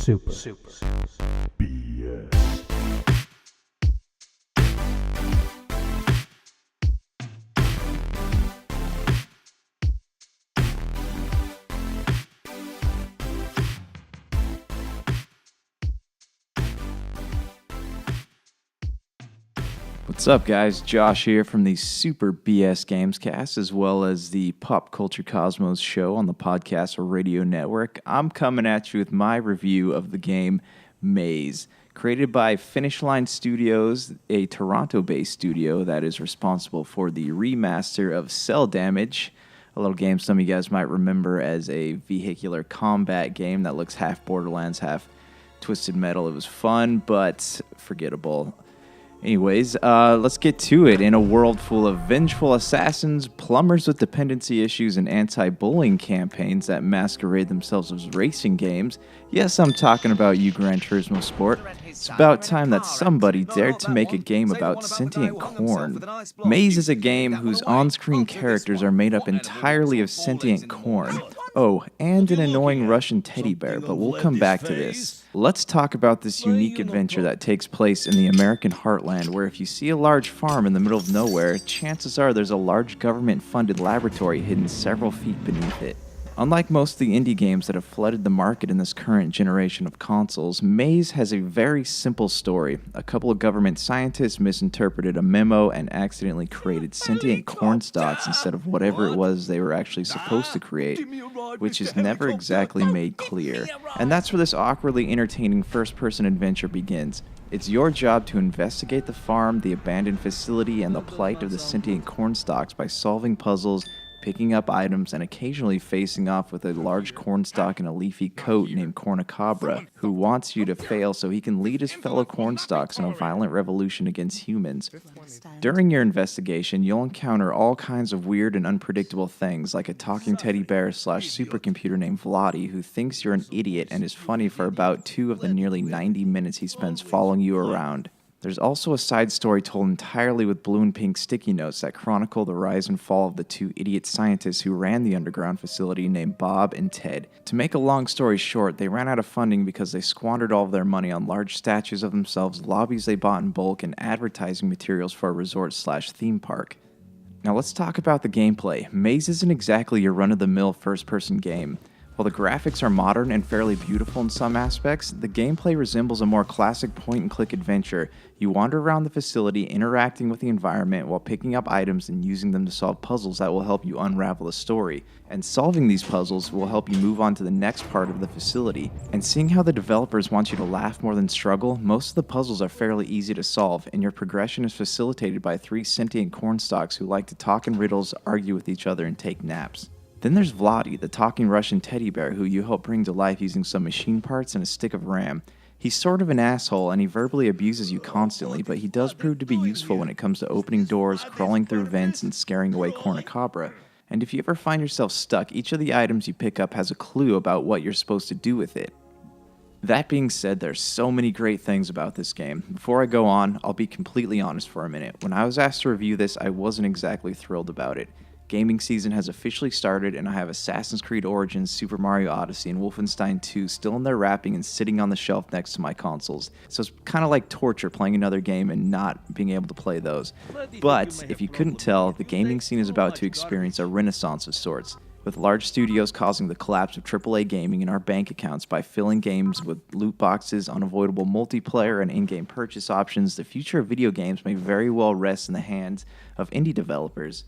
BS. What's up, guys? Josh here from the Super BS Gamescast, as well as the Pop Culture Cosmos show on the Podcast Radio Network. I'm coming at you with my review of the game Maize, created by Finish Line Studios, a Toronto-based studio that is responsible for the remaster of Cell Damage, a little game some of you guys might remember as a vehicular combat game that looks half Borderlands, half Twisted Metal. It was fun, but forgettable. Anyways, let's get to it. In a world full of vengeful assassins, plumbers with dependency issues, and anti-bullying campaigns that masquerade themselves as racing games, yes, I'm talking about you, Gran Turismo Sport. It's about time that somebody dared to make a game about sentient corn. Maize is a game whose on-screen characters are made up entirely of sentient corn. Oh, and an annoying Russian teddy bear, but we'll come back to this. Let's talk about this unique adventure that takes place in the American heartland, where if you see a large farm in the middle of nowhere, chances are there's a large government-funded laboratory hidden several feet beneath it. Unlike most of the indie games that have flooded the market in this current generation of consoles, Maize has a very simple story. A couple of government scientists misinterpreted a memo and accidentally created sentient corn stalks instead of whatever it was they were actually supposed to create, which is never exactly made clear. And that's where this awkwardly entertaining first-person adventure begins. It's your job to investigate the farm, the abandoned facility, and the plight of the sentient corn stalks by solving puzzles, picking up items, and occasionally facing off with a large cornstalk in a leafy coat named Cornucobra, who wants you to fail so he can lead his fellow cornstalks in a violent revolution against humans. During your investigation, you'll encounter all kinds of weird and unpredictable things, like a talking teddy bear / supercomputer named Vladi, who thinks you're an idiot and is funny for about 2 of the nearly 90 minutes he spends following you around. There's also a side story told entirely with blue and pink sticky notes that chronicle the rise and fall of the 2 idiot scientists who ran the underground facility named Bob and Ted. To make a long story short, they ran out of funding because they squandered all of their money on large statues of themselves, lobbies they bought in bulk, and advertising materials for a resort / theme park. Now let's talk about the gameplay. Maize isn't exactly your run-of-the-mill first-person game. While the graphics are modern and fairly beautiful in some aspects, the gameplay resembles a more classic point-and-click adventure. You wander around the facility, interacting with the environment while picking up items and using them to solve puzzles that will help you unravel the story. And solving these puzzles will help you move on to the next part of the facility. And seeing how the developers want you to laugh more than struggle, most of the puzzles are fairly easy to solve, and your progression is facilitated by 3 sentient cornstalks who like to talk in riddles, argue with each other, and take naps. Then there's Vladi, the talking Russian teddy bear who you help bring to life using some machine parts and a stick of RAM. He's sort of an asshole and he verbally abuses you constantly, but he does prove to be useful when it comes to opening doors, crawling through vents, and scaring away Cornucobra. And if you ever find yourself stuck, each of the items you pick up has a clue about what you're supposed to do with it. That being said, there's so many great things about this game. Before I go on, I'll be completely honest for a minute. When I was asked to review this, I wasn't exactly thrilled about it. Gaming season has officially started, and I have Assassin's Creed Origins, Super Mario Odyssey, and Wolfenstein 2 still in their wrapping and sitting on the shelf next to my consoles. So it's kind of like torture playing another game and not being able to play those. But if you couldn't tell, the gaming scene is about to experience a renaissance of sorts, with large studios causing the collapse of AAA gaming in our bank accounts by filling games with loot boxes, unavoidable multiplayer, and in-game purchase options. The future of video games may very well rest in the hands of indie developers.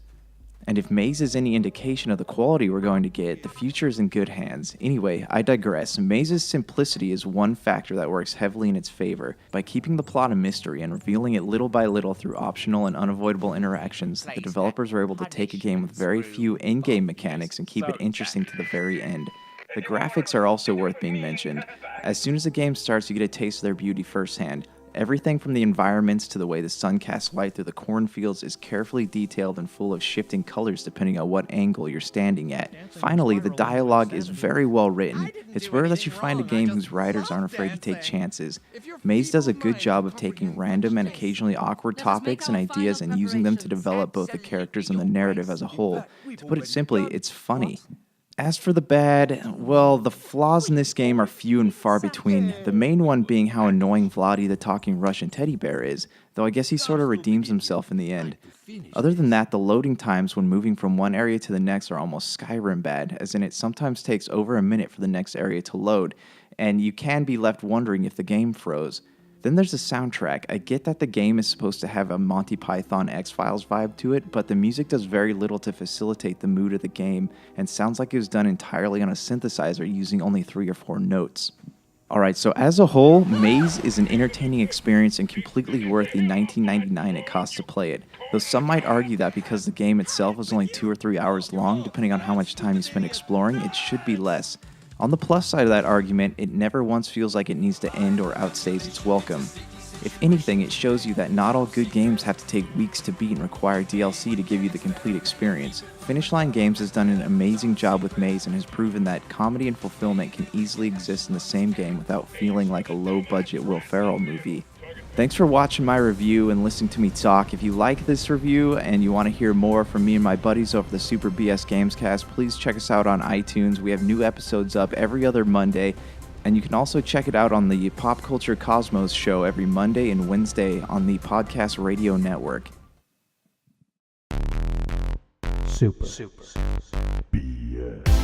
And if Maize is any indication of the quality we're going to get, the future is in good hands. Anyway, I digress. Maize's simplicity is one factor that works heavily in its favor. By keeping the plot a mystery and revealing it little by little through optional and unavoidable interactions, the developers are able to take a game with very few in-game mechanics and keep it interesting to the very end. The graphics are also worth being mentioned. As soon as the game starts, you get a taste of their beauty firsthand. Everything from the environments to the way the sun casts light through the cornfields is carefully detailed and full of shifting colors depending on what angle you're standing at. Finally, the dialogue is very well written. It's rare that you find a game whose writers aren't afraid to take chances. Maize does a good job of taking random and occasionally awkward topics and ideas and using them to develop both the characters and the narrative as a whole. To put it simply, it's funny. As for the bad, well, the flaws in this game are few and far between, the main one being how annoying Vladdy the talking Russian teddy bear is, though I guess he sort of redeems himself in the end. Other than that, the loading times when moving from one area to the next are almost Skyrim bad, as in it sometimes takes over a minute for the next area to load, and you can be left wondering if the game froze. Then there's the soundtrack. I get that the game is supposed to have a Monty Python X-Files vibe to it, but the music does very little to facilitate the mood of the game and sounds like it was done entirely on a synthesizer using only 3 or 4 notes. Alright, so as a whole, Maize is an entertaining experience and completely worth the $19.99 it costs to play it, though some might argue that because the game itself is only 2 or 3 hours long, depending on how much time you spend exploring, it should be less. On the plus side of that argument, it never once feels like it needs to end or outstays its welcome. If anything, it shows you that not all good games have to take weeks to beat and require DLC to give you the complete experience. Finish Line Games has done an amazing job with Maize and has proven that comedy and fulfillment can easily exist in the same game without feeling like a low-budget Will Ferrell movie. Thanks for watching my review and listening to me talk. If you like this review and you want to hear more from me and my buddies over the Super BS Gamescast, please check us out on iTunes. We have new episodes up every other Monday, and you can also check it out on the Pop Culture Cosmos show every Monday and Wednesday on the Podcast Radio Network. Super. BS.